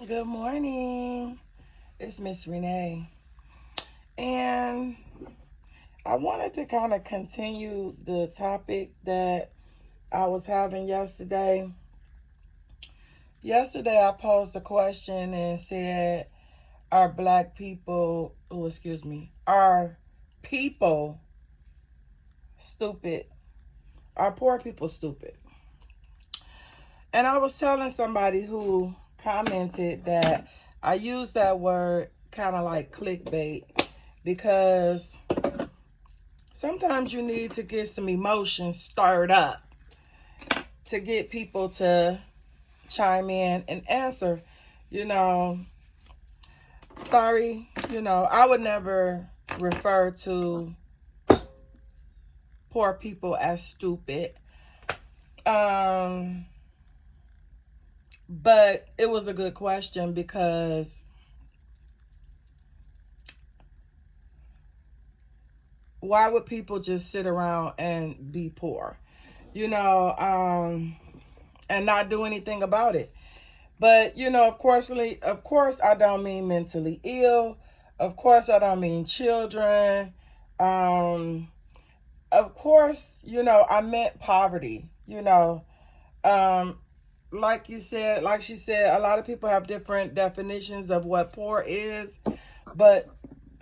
Good morning. It's Miss Renee. And I wanted to kind of continue the topic that I was having yesterday. Yesterday, I posed a question and said, are black people, are people stupid? Are poor people stupid? And I was telling somebody who commented that I use that word kind of like clickbait because sometimes you need to get some emotions stirred up to get people to chime in and answer. You know, sorry, I would never refer to poor people as stupid. Um, but it was a good question because why would people just sit around and be poor? You know, and not do anything about it. But of course, I don't mean mentally ill. Of course, I don't mean children. Um, of course, I meant poverty. Um, like you said, like she said, a lot of people have different definitions of what poor is, but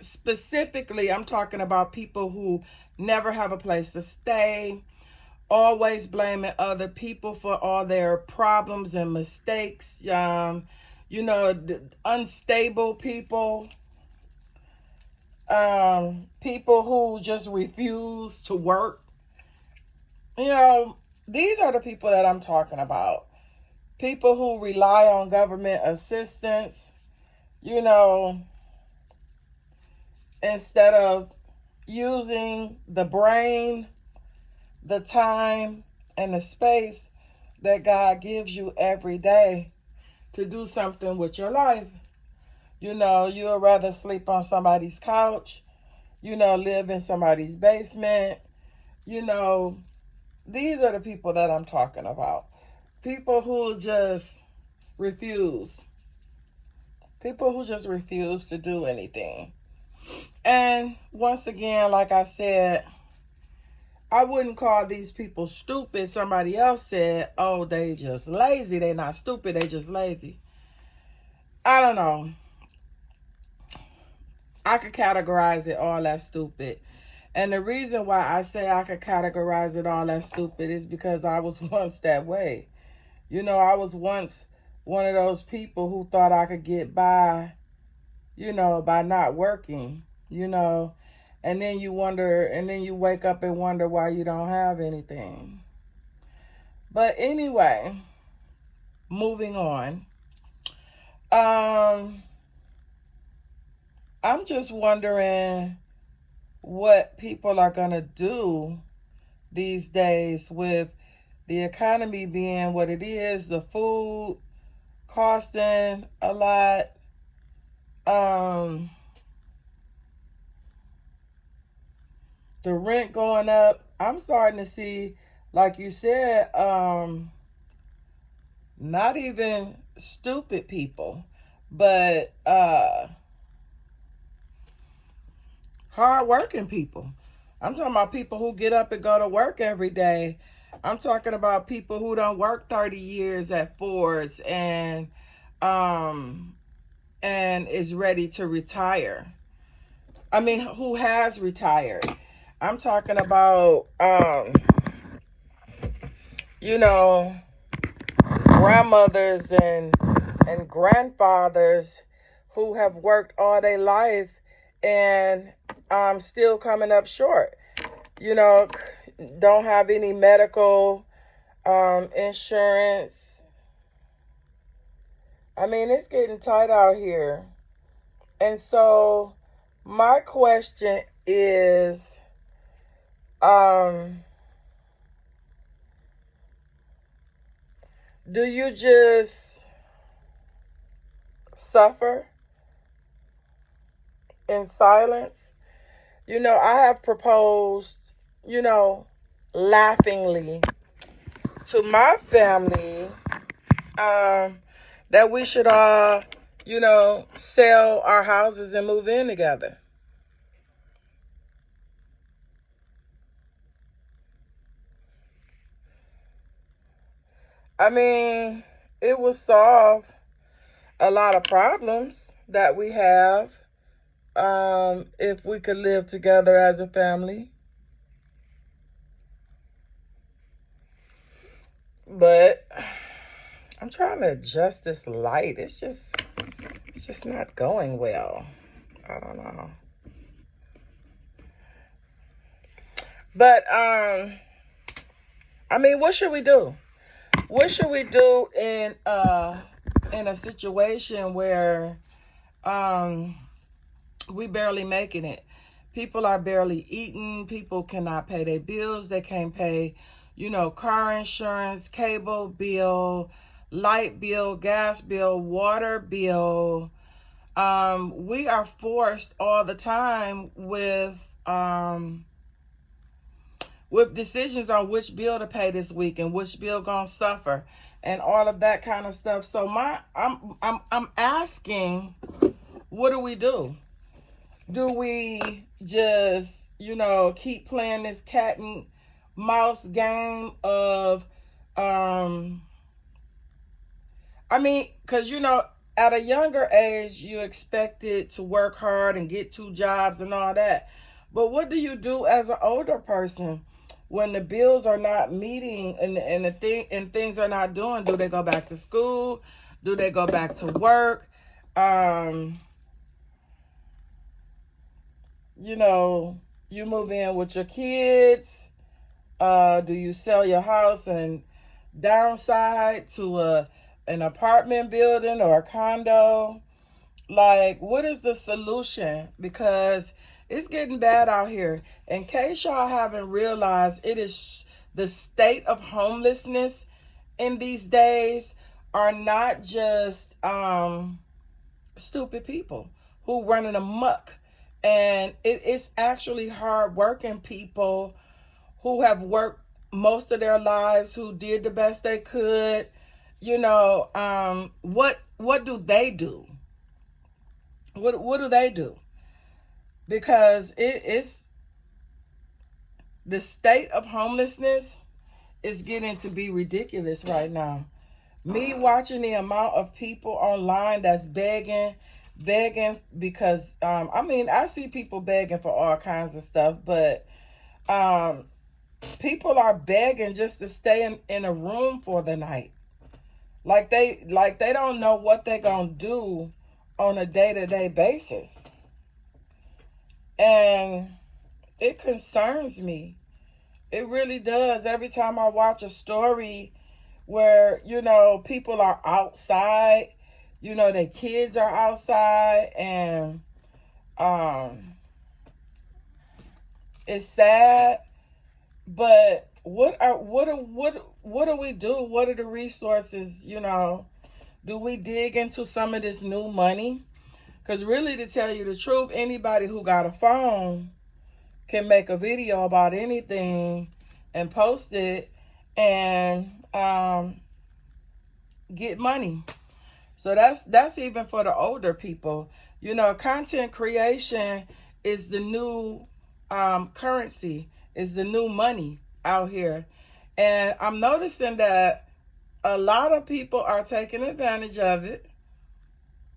specifically, I'm talking about people who never have a place to stay, always blaming other people for all their problems and mistakes. Unstable people, people who just refuse to work. You know, these are the people that I'm talking about. People who rely on government assistance, you know, instead of using the brain, the time, and the space that God gives you every day to do something with your life. You'd rather sleep on somebody's couch, live in somebody's basement. You know, these are the people that I'm talking about. People who just refuse. People who just refuse to do anything. And once again, like I said, I wouldn't call these people stupid. Somebody else said, oh, they just lazy. They not stupid, they just lazy. I don't know. I could categorize it all as stupid. And the reason why I say I could categorize it all as stupid is because I was once that way. I was once one of those people who thought I could get by, by not working, and then you wake up and wonder why you don't have anything. But anyway, moving on. Um, I'm just wondering what people are going to do these days with the economy being what it is, the food costing a lot, um, the rent going up. I'm starting to see, like you said, not even stupid people, but hardworking people. I'm talking about people who get up and go to work every day. I'm talking about people who don't work 30 years at Ford's um and is ready to retire. I mean, who has retired. I'm talking about you know, grandmothers and grandfathers who have worked all their life and still coming up short. You know, don't have any medical insurance. I mean, it's getting tight out here. And so my question is, um, do you just suffer in silence? I have proposed, you know, laughingly to my family, um, that we should all, sell our houses and move in together. I mean, it would solve a lot of problems that we have if we could live together as a family. But I'm trying to adjust this light. It's just not going well. I don't know. But I mean, what should we do? What should we do in a situation where we barely making it? People are barely eating. People cannot pay their bills. They can't pay, car insurance, cable bill, light bill, gas bill, water bill. We are forced all the time with decisions on which bill to pay this week and which bill gonna suffer and all of that kind of stuff. So I'm asking, what do we do? Do we just, keep playing this cat and mouse game of because at a younger age you expected to work hard and get 2 jobs and all that. But what do you do as an older person when the bills are not meeting and things are not doing? Do they go back to school? Do they go back to work? You move in with your kids. Do you sell your house and downside to an apartment building or a condo? Like, what is the solution? Because it's getting bad out here. In case y'all haven't realized, it is the state of homelessness in these days are not just stupid people who running amok. And it's actually hard-working people who have worked most of their lives, who did the best they could. What do they do? What do they do? Because it's the state of homelessness is getting to be ridiculous right now. Me watching the amount of people online that's begging because I see people begging for all kinds of stuff, but people are begging just to stay in a room for the night. Like they don't know what they're gonna do on a day-to-day basis. And it concerns me. It really does. Every time I watch a story where, people are outside, their kids are outside, and it's sad. But what do we do? What are the resources? Do we dig into some of this new money? Because really, to tell you the truth, anybody who got a phone can make a video about anything and post it and get money. So that's even for the older people. Content creation is the new currency, is the new money out here. And I'm noticing that a lot of people are taking advantage of it,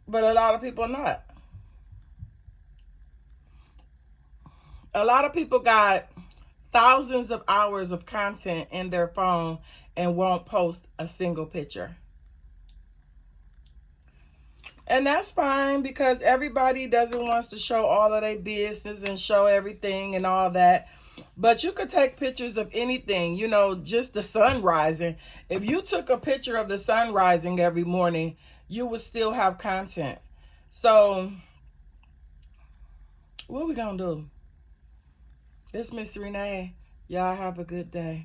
but a lot of people not. A lot of people got thousands of hours of content in their phone and won't post a single picture. And that's fine, because everybody doesn't want to show all of their business and show everything and all that. But you could take pictures of anything, just the sun rising. If you took a picture of the sun rising every morning, you would still have content. So what we gonna do? It's Miss Renee. Y'all have a good day.